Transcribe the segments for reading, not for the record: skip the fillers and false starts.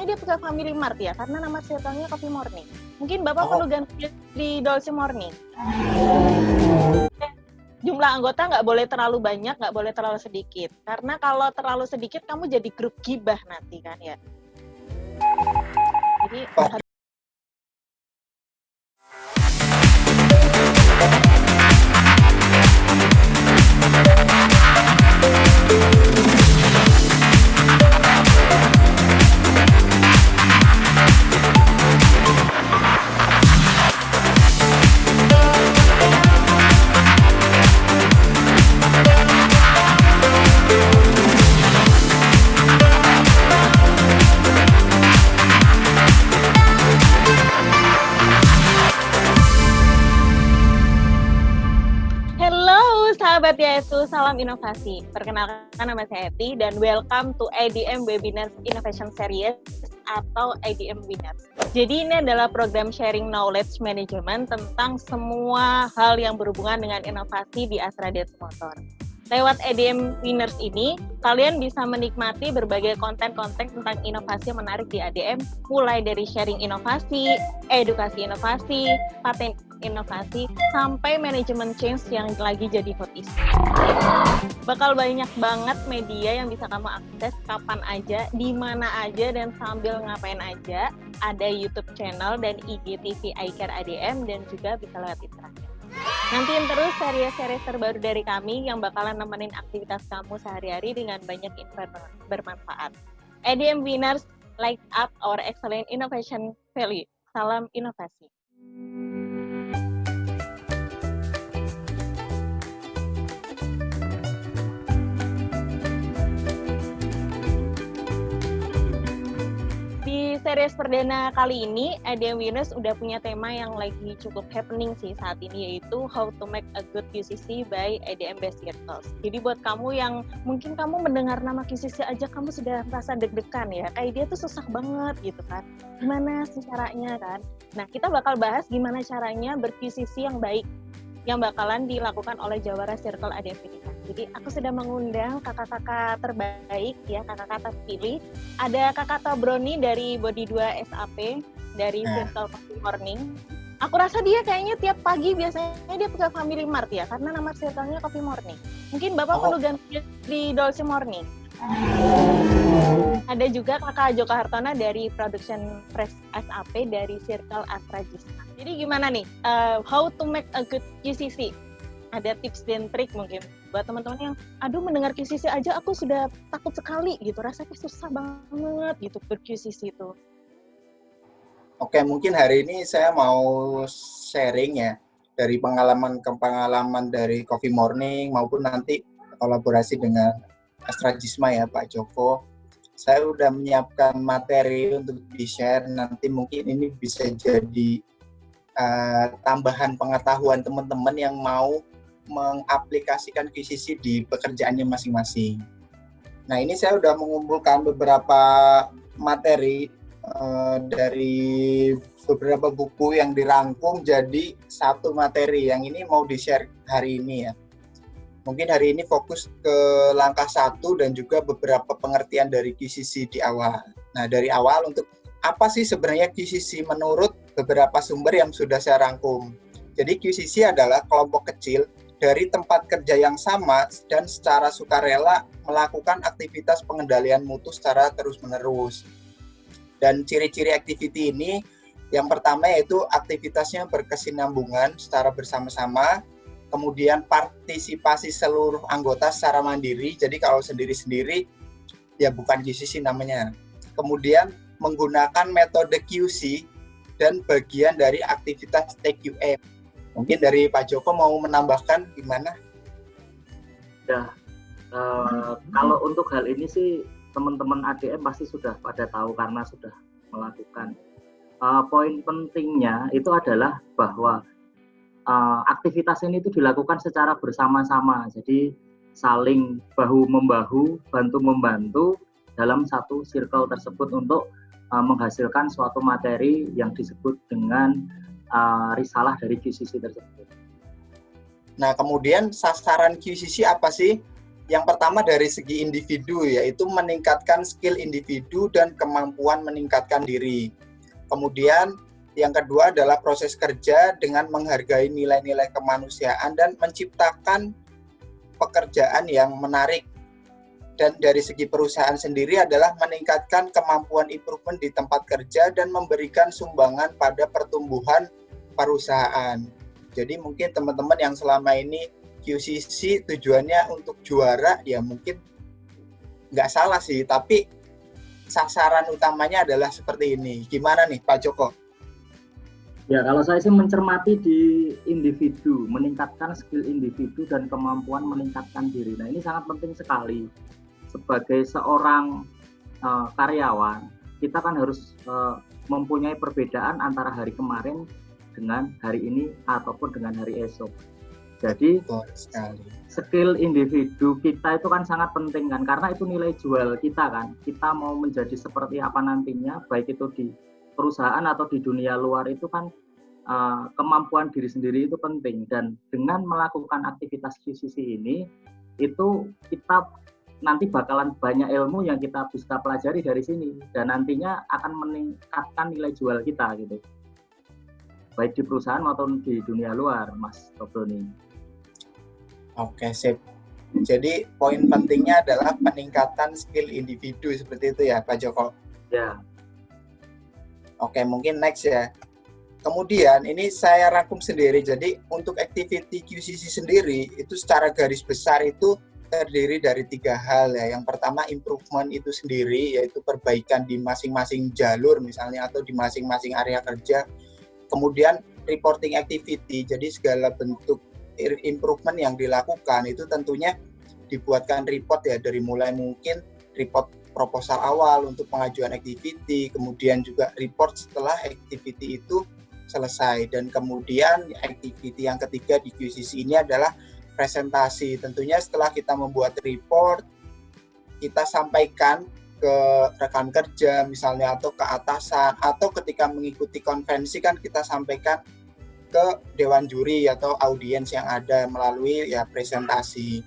dia pakai Family Mart ya, karena nama circle-nya Coffee Morning. Mungkin Bapak perlu ganti di Dolce Morning. Jumlah anggota nggak boleh terlalu banyak, nggak boleh terlalu sedikit. Karena kalau terlalu sedikit, kamu jadi grup gibah nanti kan ya. Jadi Sahabat Yaitu, salam inovasi. Perkenalkan, nama saya Eti dan welcome to IDM Webinars Innovation Series atau IDM Winners. Jadi ini adalah program sharing knowledge management tentang semua hal yang berhubungan dengan inovasi di Astra Data Motor. Lewat IDM Winners ini, kalian bisa menikmati berbagai konten-konten tentang inovasi yang menarik di ADM, mulai dari sharing inovasi, edukasi inovasi, paten inovasi, sampai manajemen change yang lagi jadi hot issue. Bakal banyak banget media yang bisa kamu akses kapan aja, di mana aja, dan sambil ngapain aja. Ada YouTube channel dan IGTV iCare ADM, dan juga bisa lewat Instagram. Nantiin terus series-series terbaru dari kami yang bakalan nemenin aktivitas kamu sehari-hari dengan banyak info bermanfaat. ADM Winners, light up our excellent innovation value. Salam inovasi. Di series perdana kali ini, IDM Winners udah punya tema yang lagi cukup happening sih saat ini, yaitu How to Make a Good QCC by IDM Best Circles. Jadi buat kamu yang mungkin kamu mendengar nama QCC aja kamu sudah merasa deg-degan ya, kayak dia tuh susah banget gitu kan. Gimana sih caranya kan? Nah, kita bakal bahas gimana caranya ber-QCC yang baik, yang bakalan dilakukan oleh Jawara Circle ADM Pilihan. Jadi aku sudah mengundang kakak-kakak terbaik ya, kakak-kakak terpilih. Ada kakak Tabroni dari Body 2 SAP dari Circle Coffee Morning. Aku rasa dia kayaknya tiap pagi biasanya dia pakai Family Mart ya, karena nama circle-nya Coffee Morning. Mungkin Bapak perlu ganti di Dolce Morning. Ada juga kakak Joko Hartono dari Production Fresh SAP dari Circle Astra Jisma. Jadi gimana nih, how to make a good QCC? Ada tips dan trik mungkin buat teman-teman yang aduh mendengar QCC aja aku sudah takut sekali gitu, rasanya susah banget gitu ber-QCC itu. Oke, mungkin hari ini saya mau sharing ya dari pengalaman ke pengalaman dari Coffee Morning maupun nanti kolaborasi dengan Astra Jisma ya Pak Joko. Saya udah menyiapkan materi untuk di-share, nanti mungkin ini bisa jadi tambahan pengetahuan teman-teman yang mau mengaplikasikan QCC di pekerjaannya masing-masing. Nah, ini saya udah mengumpulkan beberapa materi dari beberapa buku yang dirangkum jadi satu materi yang ini mau di-share hari ini ya. Mungkin hari ini fokus ke langkah 1 dan juga beberapa pengertian dari QCC di awal. Nah, dari awal untuk apa sih sebenarnya QCC menurut beberapa sumber yang sudah saya rangkum. Jadi QCC adalah kelompok kecil dari tempat kerja yang sama dan secara sukarela melakukan aktivitas pengendalian mutu secara terus-menerus. Dan ciri-ciri activity ini yang pertama yaitu aktivitasnya berkesinambungan secara bersama-sama, kemudian partisipasi seluruh anggota secara mandiri, jadi kalau sendiri-sendiri ya bukan QCC namanya. Kemudian menggunakan metode QC dan bagian dari aktivitas TQM. Mungkin dari Pak Joko mau menambahkan gimana? Ya, kalau untuk hal ini sih teman-teman ADM pasti sudah pada tahu karena sudah melakukan. Poin pentingnya itu adalah bahwa aktivitas ini itu dilakukan secara bersama-sama, jadi saling bahu-membahu, bantu-membantu dalam satu circle tersebut untuk menghasilkan suatu materi yang disebut dengan risalah dari QCC tersebut. Nah, kemudian sasaran QCC apa sih? Yang pertama dari segi individu, yaitu meningkatkan skill individu dan kemampuan meningkatkan diri. Kemudian yang kedua adalah proses kerja dengan menghargai nilai-nilai kemanusiaan dan menciptakan pekerjaan yang menarik. Dan dari segi perusahaan sendiri adalah meningkatkan kemampuan improvement di tempat kerja dan memberikan sumbangan pada pertumbuhan perusahaan. Jadi mungkin teman-teman yang selama ini QCC tujuannya untuk juara, ya mungkin nggak salah sih, tapi sasaran utamanya adalah seperti ini. Gimana nih Pak Joko? Ya, kalau saya sih mencermati di individu, meningkatkan skill individu dan kemampuan meningkatkan diri. Nah, ini sangat penting sekali. Sebagai seorang karyawan, kita kan harus mempunyai perbedaan antara hari kemarin dengan hari ini ataupun dengan hari esok. Jadi skill individu kita itu kan sangat penting kan, karena itu nilai jual kita kan. Kita mau menjadi seperti apa nantinya, baik itu di perusahaan atau di dunia luar, itu kan kemampuan diri sendiri itu penting. Dan dengan melakukan aktivitas QCC ini, itu kita nanti bakalan banyak ilmu yang kita bisa pelajari dari sini, dan nantinya akan meningkatkan nilai jual kita gitu, baik di perusahaan maupun di dunia luar, Mas Robroni. Oke, sip. Jadi poin pentingnya adalah peningkatan skill individu seperti itu ya, Pak Joko? Ya. Oke, mungkin next ya. Kemudian ini saya rangkum sendiri. Jadi untuk activity QCC sendiri itu secara garis besar itu terdiri dari 3 hal ya. Yang pertama improvement itu sendiri, yaitu perbaikan di masing-masing jalur misalnya atau di masing-masing area kerja. Kemudian reporting activity, jadi segala bentuk improvement yang dilakukan itu tentunya dibuatkan report ya, dari mulai mungkin report proposal awal untuk pengajuan activity, kemudian juga report setelah activity itu selesai, dan kemudian activity yang ketiga di QCC ini adalah presentasi. Tentunya setelah kita membuat report, kita sampaikan ke rekan kerja misalnya atau ke atasan, atau ketika mengikuti konvensi kan kita sampaikan ke dewan juri atau audiens yang ada melalui ya presentasi.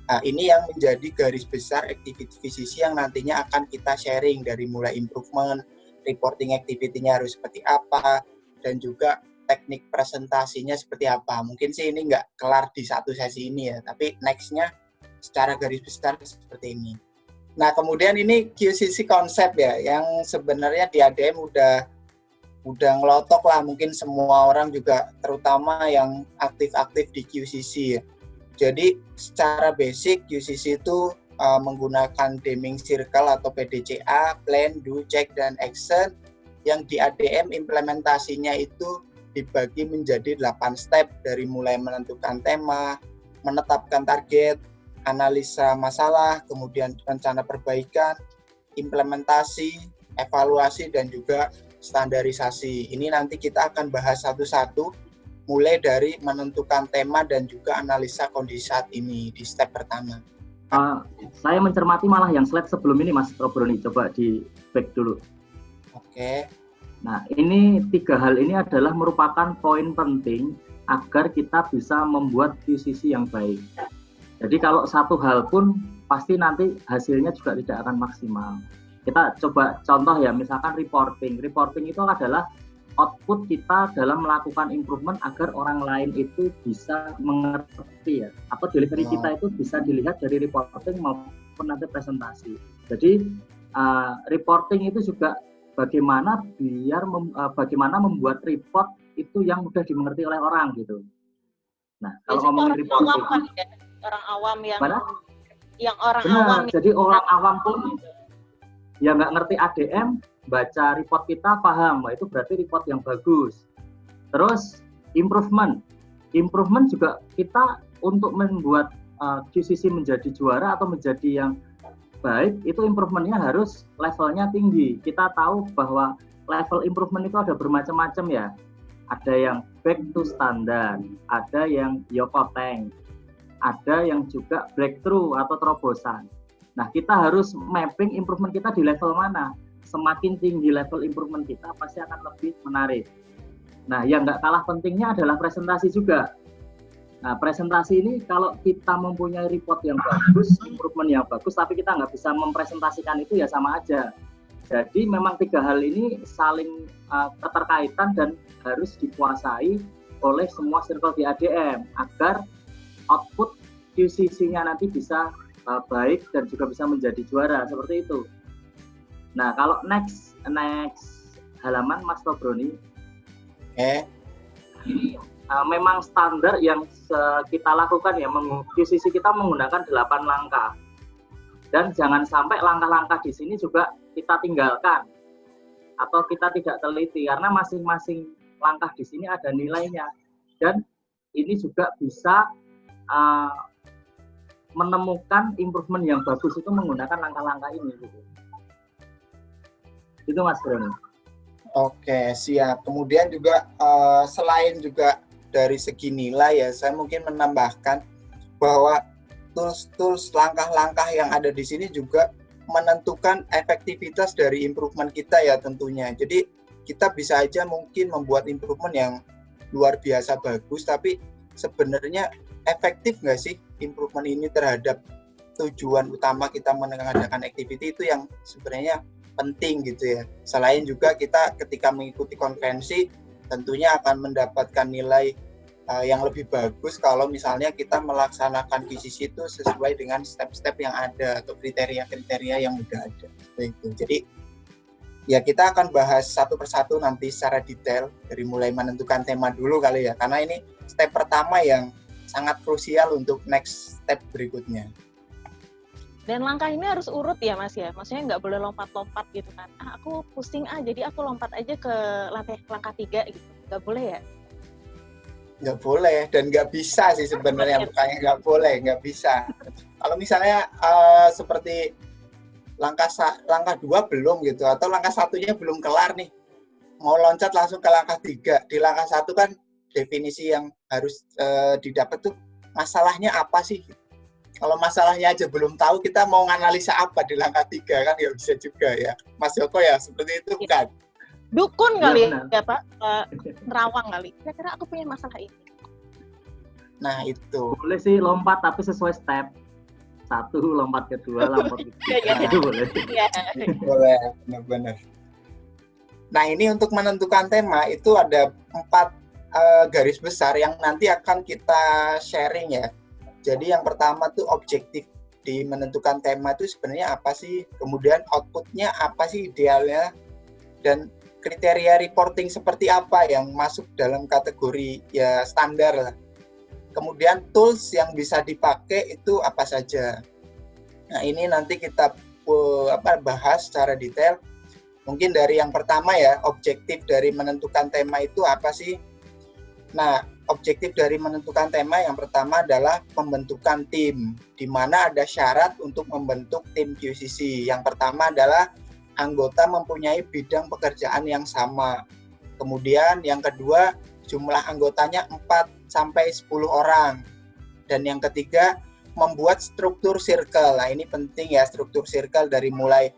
Nah, ini yang menjadi garis besar activity QCC yang nantinya akan kita sharing, dari mulai improvement, reporting activity-nya harus seperti apa, dan juga teknik presentasinya seperti apa. Mungkin sih ini nggak kelar di satu sesi ini ya, tapi next-nya secara garis besar seperti ini. Nah, kemudian ini QCC konsep ya, yang sebenarnya di ADM udah ngelotok lah, mungkin semua orang juga, terutama yang aktif-aktif di QCC ya. Jadi secara basic QCC itu menggunakan Deming Circle atau PDCA, Plan, Do, Check, dan Action, yang di ADM implementasinya itu dibagi menjadi 8 step, dari mulai menentukan tema, menetapkan target, analisa masalah, kemudian rencana perbaikan, implementasi, evaluasi, dan juga standarisasi. Ini nanti kita akan bahas satu-satu, mulai dari menentukan tema dan juga analisa kondisi saat ini di step pertama. Saya mencermati malah yang slide sebelum ini, Mas Robroni, coba di back dulu. Oke. Nah, ini 3 hal ini adalah merupakan poin penting agar kita bisa membuat QCC yang baik. Jadi kalau satu hal pun pasti nanti hasilnya juga tidak akan maksimal. Kita coba contoh ya, misalkan reporting. Reporting itu adalah output kita dalam melakukan improvement agar orang lain itu bisa mengerti ya, atau delivery kita itu bisa dilihat dari reporting maupun nanti presentasi. Jadi reporting itu juga bagaimana membuat report itu yang mudah dimengerti oleh orang gitu. Nah, kalau ngomongin reporting, orang awam yang mana? Yang orang Benar, awam. Jadi orang awam pun yang nggak ngerti ADM, baca report kita paham, itu berarti report yang bagus. Terus improvement juga kita untuk membuat QCC menjadi juara atau menjadi yang baik, itu improvementnya harus levelnya tinggi. Kita tahu bahwa level improvement itu ada bermacam-macam ya. Ada yang back to standard, ada yang Yoko Tank, ada yang juga breakthrough atau terobosan. Nah, kita harus mapping improvement kita di level mana. Semakin tinggi level improvement kita, pasti akan lebih menarik. Nah, yang nggak kalah pentingnya adalah presentasi juga. Nah, presentasi ini kalau kita mempunyai report yang bagus, improvement yang bagus, tapi kita nggak bisa mempresentasikan itu ya sama aja. Jadi memang 3 hal ini saling keterkaitan dan harus dikuasai oleh semua circle di ADM agar output QCC-nya nanti bisa baik dan juga bisa menjadi juara, seperti itu. Nah, kalau next halaman Mas Tobroni. Ini memang standar yang kita lakukan ya, QCC kita menggunakan 8 langkah. Dan jangan sampai langkah-langkah di sini juga kita tinggalkan atau kita tidak teliti, karena masing-masing langkah di sini ada nilainya. Dan ini juga bisa menemukan improvement yang bagus itu menggunakan langkah-langkah ini. Gitu. Itu Mas Broni. Oke, siap. Kemudian juga selain juga dari segi nilai ya, saya mungkin menambahkan bahwa tools langkah-langkah yang ada di sini juga menentukan efektivitas dari improvement kita ya tentunya. Jadi kita bisa aja mungkin membuat improvement yang luar biasa bagus, tapi sebenarnya efektif nggak sih improvement ini terhadap tujuan utama kita mengadakan activity, itu yang sebenarnya penting gitu ya. Selain juga kita ketika mengikuti konvensi tentunya akan mendapatkan nilai yang lebih bagus kalau misalnya kita melaksanakan QCC itu sesuai dengan step-step yang ada atau kriteria-kriteria yang udah ada. Itu. Jadi ya kita akan bahas satu persatu nanti secara detail dari mulai menentukan tema dulu kali ya, karena ini step pertama yang sangat krusial untuk next step berikutnya. Dan langkah ini harus urut ya Mas ya, maksudnya nggak boleh lompat-lompat gitu kan. Aku pusing jadi aku lompat aja ke langkah 3 gitu, nggak boleh ya? Nggak boleh dan nggak bisa sih sebenarnya, bukannya nggak boleh, nggak bisa. Kalau misalnya seperti langkah 2 belum gitu, atau langkah 1-nya belum kelar nih, mau loncat langsung ke langkah 3, di langkah 1 kan definisi yang harus didapat tuh masalahnya apa sih? Kalau masalahnya aja belum tahu, kita mau nganalisa apa di langkah 3 kan nggak bisa juga ya, Mas Joko ya, seperti itu bukan? Dukun kali ya Pak, nerawang kali. Kira-kira aku punya masalah ini. Nah itu. Boleh sih lompat tapi sesuai step. 1 lompat ke 2, lompat ke 3. Itu boleh. Boleh, benar-benar. Nah ini untuk menentukan tema itu ada 4 garis besar yang nanti akan kita sharing ya. Jadi yang pertama tuh objektif di menentukan tema itu sebenarnya apa sih, kemudian outputnya apa sih idealnya, dan kriteria reporting seperti apa yang masuk dalam kategori ya standar lah. Kemudian tools yang bisa dipakai itu apa saja. Nah ini nanti kita bahas secara detail. Mungkin dari yang pertama ya, objektif dari menentukan tema itu apa sih? Nah, objektif dari menentukan tema yang pertama adalah pembentukan tim, di mana ada syarat untuk membentuk tim QCC. Yang pertama adalah anggota mempunyai bidang pekerjaan yang sama. Kemudian yang kedua, jumlah anggotanya 4-10 orang. Dan yang ketiga, membuat struktur circle. Nah, ini penting ya, struktur circle dari mulai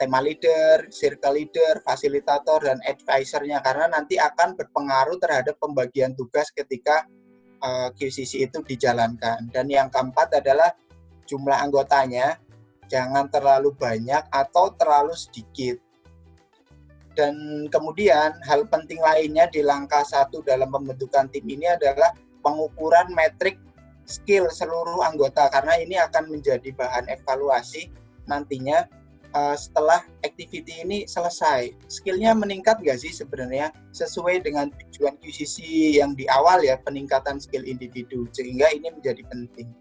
tema leader, circle leader, fasilitator, dan advisor-nya, karena nanti akan berpengaruh terhadap pembagian tugas ketika QCC itu dijalankan. Dan yang keempat adalah jumlah anggotanya jangan terlalu banyak atau terlalu sedikit. Dan kemudian hal penting lainnya di langkah 1 dalam pembentukan tim ini adalah pengukuran metrik skill seluruh anggota, karena ini akan menjadi bahan evaluasi nantinya setelah activity ini selesai. Skillnya meningkat nggak sih sebenarnya sesuai dengan tujuan QCC yang di awal ya, peningkatan skill individu, sehingga ini menjadi penting.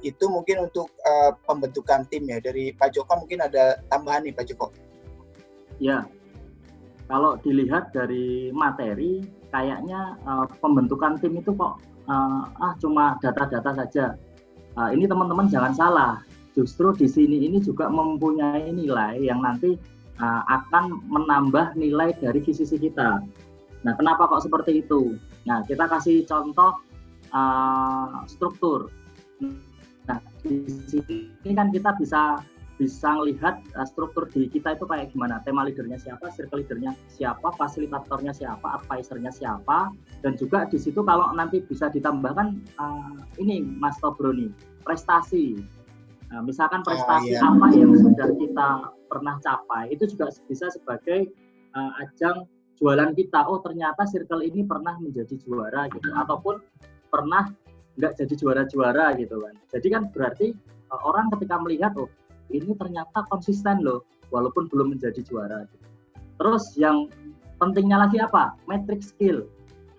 Itu mungkin untuk pembentukan tim ya. Dari Pak Joko mungkin ada tambahan nih Pak Joko. Ya, kalau dilihat dari materi kayaknya pembentukan tim itu kok cuma data-data saja. Ini teman-teman jangan salah, justru di sini ini juga mempunyai nilai yang nanti akan menambah nilai dari QCC kita. Nah, kenapa kok seperti itu? Nah, kita kasih contoh struktur. Nah, di sini kan kita bisa bisa melihat struktur di kita itu kayak gimana, tema leadernya siapa, circle leadernya siapa, fasilitatornya siapa, advisornya siapa, dan juga di situ kalau nanti bisa ditambahkan ini Mas Tobroni, prestasi. Nah, misalkan prestasi apa yang sudah kita pernah capai, itu juga bisa sebagai ajang jualan kita. Oh ternyata circle ini pernah menjadi juara gitu, ataupun pernah nggak jadi juara-juara gitu kan. Jadi kan berarti orang ketika melihat, oh ini ternyata konsisten loh, walaupun belum menjadi juara. Terus yang pentingnya lagi apa? Matrix skill.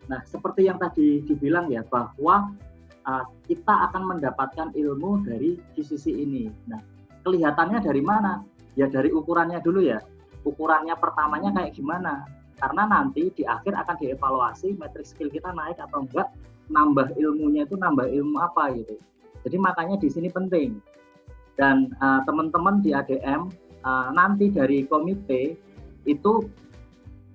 Nah, seperti yang tadi dibilang ya, bahwa kita akan mendapatkan ilmu dari QCC ini. Nah, kelihatannya dari mana? Ya dari ukurannya dulu ya. Ukurannya pertamanya kayak gimana? Karena nanti di akhir akan dievaluasi matrix skill kita naik atau enggak, nambah ilmunya itu nambah ilmu apa gitu. Jadi makanya di sini penting. Dan teman-teman di ADM nanti dari komite itu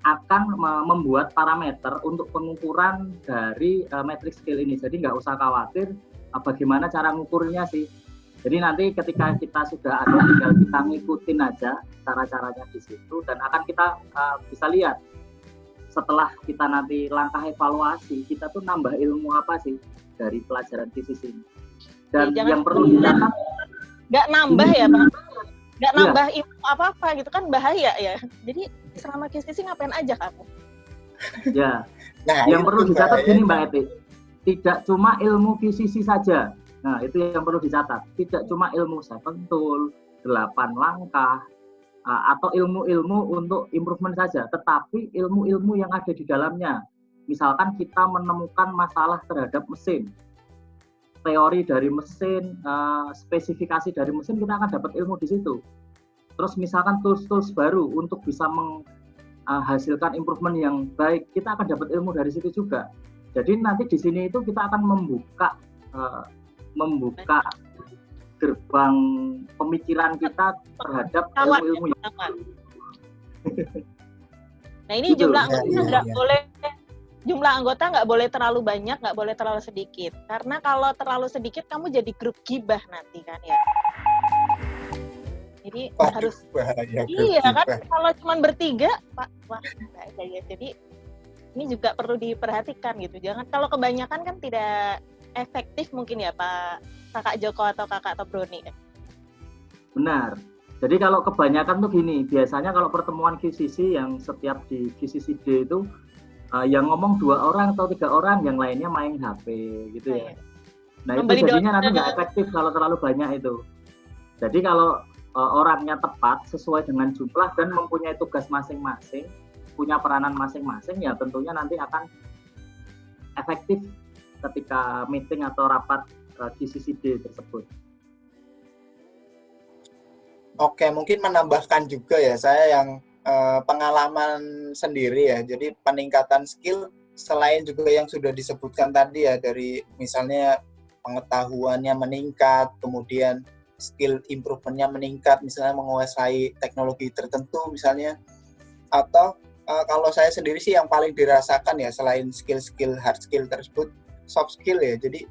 akan membuat parameter untuk pengukuran dari matrix skill ini. Jadi nggak usah khawatir bagaimana cara ngukurnya sih. Jadi nanti ketika kita sudah ada, tinggal kita ngikutin aja cara-caranya di situ, dan akan kita bisa lihat setelah kita nanti langkah evaluasi, kita tuh nambah ilmu apa sih dari pelajaran QCC ini. Dan yang perlu dicatat, nggak nambah ya Pak, nggak nambah ilmu apa-apa gitu kan, bahaya ya. Jadi selama QCC ngapain aja kamu? Ya, nah, yang perlu dicatat gini Mbak Eti, tidak cuma ilmu QCC saja. Nah itu yang perlu dicatat, tidak cuma ilmu 7 tool, 8 langkah, atau ilmu-ilmu untuk improvement saja, tetapi ilmu-ilmu yang ada di dalamnya. Misalkan kita menemukan masalah terhadap mesin, teori dari mesin, spesifikasi dari mesin, kita akan dapat ilmu di situ. Terus misalkan tools-tools baru untuk bisa menghasilkan improvement yang baik, kita akan dapat ilmu dari situ juga. Jadi nanti di sini itu kita akan membuka gerbang pemikiran kita terhadap ilmu-ilmu yang Nah ini jumlah anggota nggak boleh terlalu banyak, nggak boleh terlalu sedikit. Karena kalau terlalu sedikit, kamu jadi grup gibah nanti kan ya. Jadi harus, iya kan, kalau cuma bertiga, Pak, wah nggak ada ya. Jadi ini juga perlu diperhatikan gitu. Jangan, kalau kebanyakan kan tidak efektif mungkin ya Pak Kakak Joko atau Kakak Tobroni. Benar. Jadi kalau kebanyakan tuh gini, biasanya kalau pertemuan QCC yang setiap di QCCD itu yang ngomong 2 orang atau 3 orang, yang lainnya main HP gitu ya. Nah itu jadinya nanti nggak efektif kalau terlalu banyak itu. Jadi kalau orangnya tepat sesuai dengan jumlah dan mempunyai tugas masing-masing, punya peranan masing-masing, ya tentunya nanti akan efektif ketika meeting atau rapat QCCD tersebut. Oke, mungkin menambahkan juga ya, saya yang pengalaman sendiri ya. Jadi peningkatan skill selain juga yang sudah disebutkan tadi ya, dari misalnya pengetahuannya meningkat, kemudian skill improvementnya meningkat, misalnya menguasai teknologi tertentu misalnya, atau kalau saya sendiri sih yang paling dirasakan ya selain skill-skill hard skill tersebut, soft skill ya. Jadi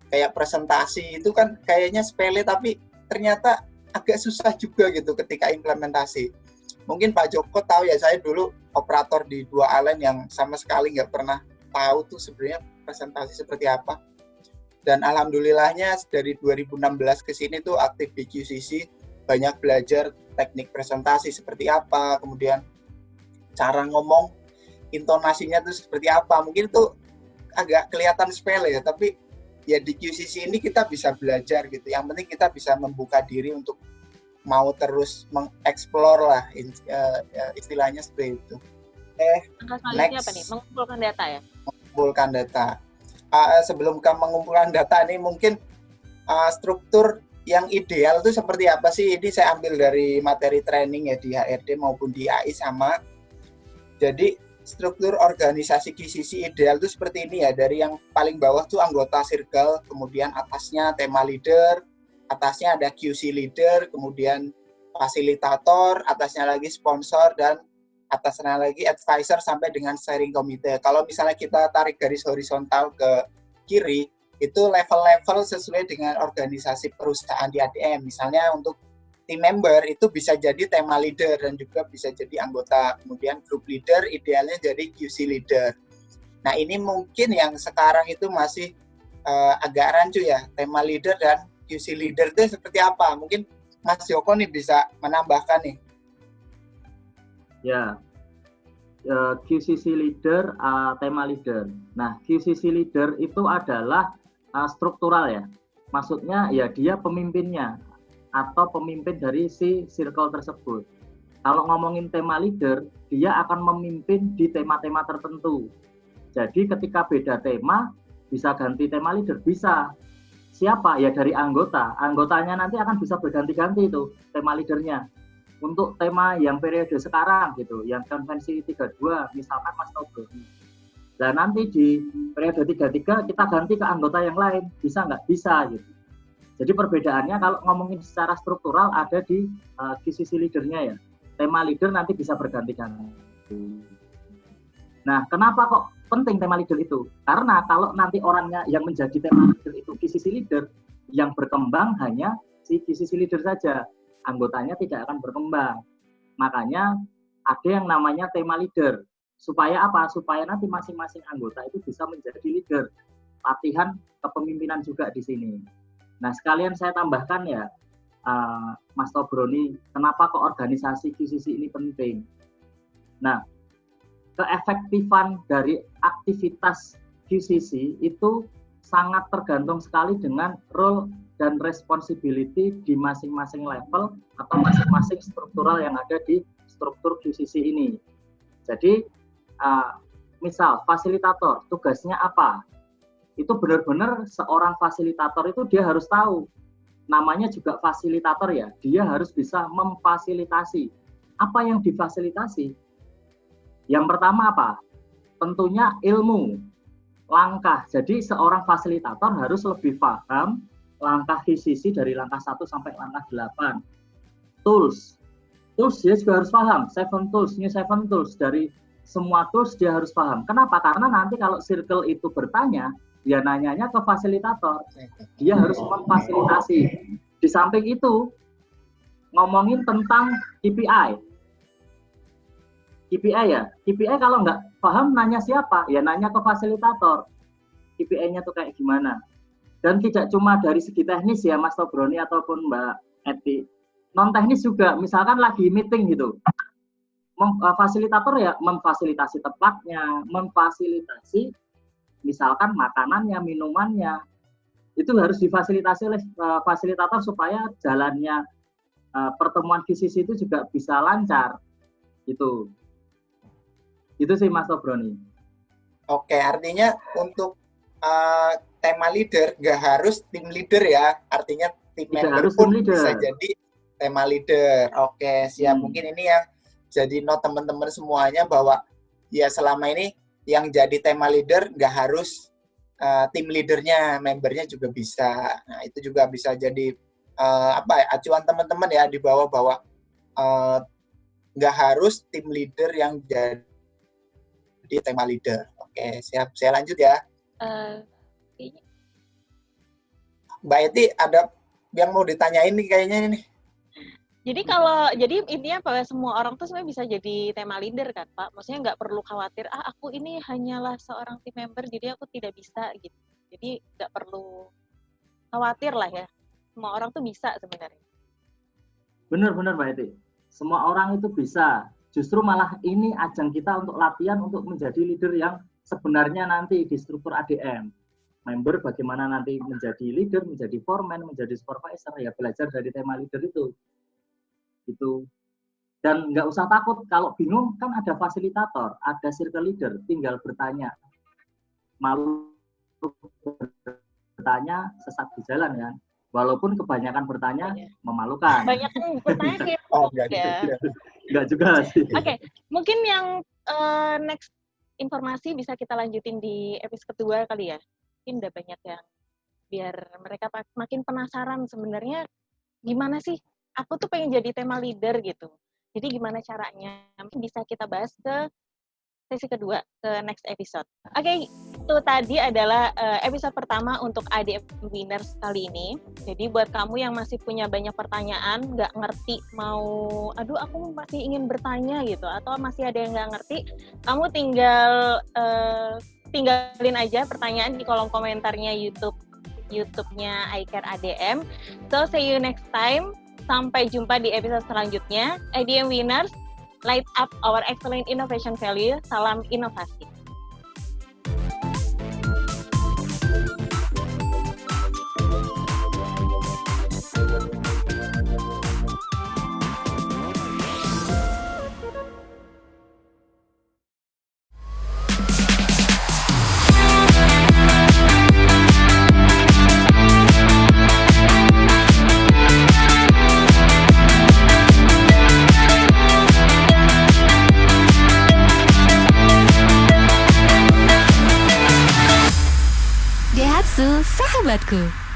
kayak presentasi itu kan kayaknya sepele tapi ternyata agak susah juga gitu ketika implementasi. Mungkin Pak Joko tahu ya, saya dulu operator di 2 airline yang sama sekali nggak pernah tahu tuh sebenarnya presentasi seperti apa. Dan alhamdulillahnya dari 2016 ke sini tuh aktif di QCC, banyak belajar teknik presentasi seperti apa, kemudian cara ngomong, intonasinya tuh seperti apa. Mungkin itu agak kelihatan sepele ya, tapi ya di QCC ini kita bisa belajar gitu. Yang penting kita bisa membuka diri untuk mau terus mengeksplor lah, istilahnya seperti itu. Langkah selanjutnya apa nih? Mengumpulkan data ya? Mengumpulkan data. Sebelum ke mengumpulkan data ini mungkin struktur yang ideal itu seperti apa sih? Ini saya ambil dari materi training ya di HRD maupun di AI sama. Jadi struktur organisasi QCC ideal itu seperti ini ya. Dari yang paling bawah tuh anggota circle, kemudian atasnya tema leader, atasnya ada QC leader, kemudian fasilitator, atasnya lagi sponsor, dan atasnya lagi advisor sampai dengan steering committee. Kalau misalnya kita tarik garis horizontal ke kiri, itu level-level sesuai dengan organisasi perusahaan di ADM. Misalnya untuk team member itu bisa jadi tema leader dan juga bisa jadi anggota. Kemudian group leader idealnya jadi QC leader. Nah ini mungkin yang sekarang itu masih agak rancu ya, tema leader dan QC leader itu seperti apa? Mungkin Mas Joko nih bisa menambahkan nih. Ya, QCC leader, tema leader. Nah, QCC leader itu adalah struktural ya. Maksudnya ya dia pemimpinnya atau pemimpin dari si circle tersebut. Kalau ngomongin tema leader, dia akan memimpin di tema-tema tertentu. Jadi ketika beda tema, bisa ganti tema leader, bisa. Siapa? Ya dari anggota. Anggotanya nanti akan bisa berganti-ganti itu tema leadernya. Untuk tema yang periode sekarang gitu, yang konvensi 32, misalkan Mas Tobroni. Nah nanti di periode 33 kita ganti ke anggota yang lain, bisa nggak? Bisa gitu. Jadi perbedaannya kalau ngomongin secara struktural ada di QCC leadernya ya. Tema leader nanti bisa berganti-ganti. Nah, kenapa kok penting tema leader itu? Karena kalau nanti orangnya yang menjadi tema leader itu QCC leader, yang berkembang hanya si QCC leader saja. Anggotanya tidak akan berkembang. Makanya ada yang namanya tema leader. Supaya apa? Supaya nanti masing-masing anggota itu bisa menjadi leader. Latihan kepemimpinan juga di sini. Nah, sekalian saya tambahkan ya, Mas Tobroni, kenapa kok organisasi QCC ini penting? Nah, keefektifan dari aktivitas QCC itu sangat tergantung sekali dengan role dan responsibility di masing-masing level atau masing-masing struktural yang ada di struktur QCC ini. Jadi, misal fasilitator, tugasnya apa? Itu benar-benar seorang fasilitator itu dia harus tahu. Namanya juga fasilitator ya, dia harus bisa memfasilitasi. Apa yang difasilitasi? Yang pertama apa? Tentunya ilmu, langkah. Jadi seorang fasilitator harus lebih paham langkah QCC dari langkah 1 sampai langkah 8. Tools dia juga harus paham. 7 tools, new 7 tools. Dari semua tools dia harus paham. Kenapa? Karena nanti kalau circle itu bertanya, dia nanyanya ke fasilitator. Dia harus memfasilitasi. Di samping itu, ngomongin tentang KPI. KPI ya, KPI kalau nggak paham nanya siapa? Ya nanya ke fasilitator. KPI-nya tuh kayak gimana? Dan tidak cuma dari segi teknis ya Mas Tobroni ataupun Mbak Eti. Non teknis juga, misalkan lagi meeting gitu. Fasilitator ya memfasilitasi tempatnya, memfasilitasi misalkan makanannya, minumannya. Itu harus difasilitasi oleh fasilitator supaya jalannya pertemuan QCC itu juga bisa lancar. Itu sih Mas Tobroni. Oke, artinya untuk tema leader nggak harus tim leader ya, artinya tim member pun bisa jadi tema leader. Oke, siap. Mungkin ini yang jadi note teman-teman semuanya bahwa ya selama ini yang jadi tema leader nggak harus tim leadernya, membernya juga bisa. Nah itu juga bisa jadi acuan teman-teman ya di bawah bahwa nggak harus tim leader yang jadi tema leader. Oke, siap. Saya lanjut ya. Mbak Eti, ada yang mau ditanyain nih kayaknya ini. Jadi intinya bahwa semua orang tuh sebenarnya bisa jadi tema leader kan Pak? Maksudnya nggak perlu khawatir, aku ini hanyalah seorang team member, jadi aku tidak bisa gitu. Jadi nggak perlu khawatir lah ya. Semua orang tuh bisa sebenarnya. Benar Mbak Eti. Semua orang itu bisa. Justru malah ini ajang kita untuk latihan untuk menjadi leader yang sebenarnya nanti di struktur ADM. Member bagaimana nanti menjadi leader, menjadi foreman, menjadi supervisor, ya belajar dari tema leader itu. Dan nggak usah takut kalau bingung, kan ada fasilitator, ada circle leader, tinggal bertanya. Malu bertanya sesat di jalan ya. Walaupun kebanyakan bertanya memalukan. Banyak bertanya Enggak juga sih. Oke, mungkin yang next informasi bisa kita lanjutin di episode kedua kali ya. Mungkin udah banyak yang biar mereka makin penasaran sebenarnya gimana sih aku tuh pengen jadi tema leader gitu. Jadi gimana caranya? Bisa kita bahas ke sesi kedua, ke next episode. Oke, itu tadi adalah episode pertama untuk ADM Winners kali ini. Jadi buat kamu yang masih punya banyak pertanyaan, nggak ngerti mau, aduh aku masih ingin bertanya gitu, atau masih ada yang nggak ngerti, kamu tinggalin aja pertanyaan di kolom komentarnya YouTube-nya iCare ADM. So see you next time. Sampai jumpa di episode selanjutnya. ADM Winners, light up our excellent innovation value. Salam inovasi. Daihatsu, sahabatku.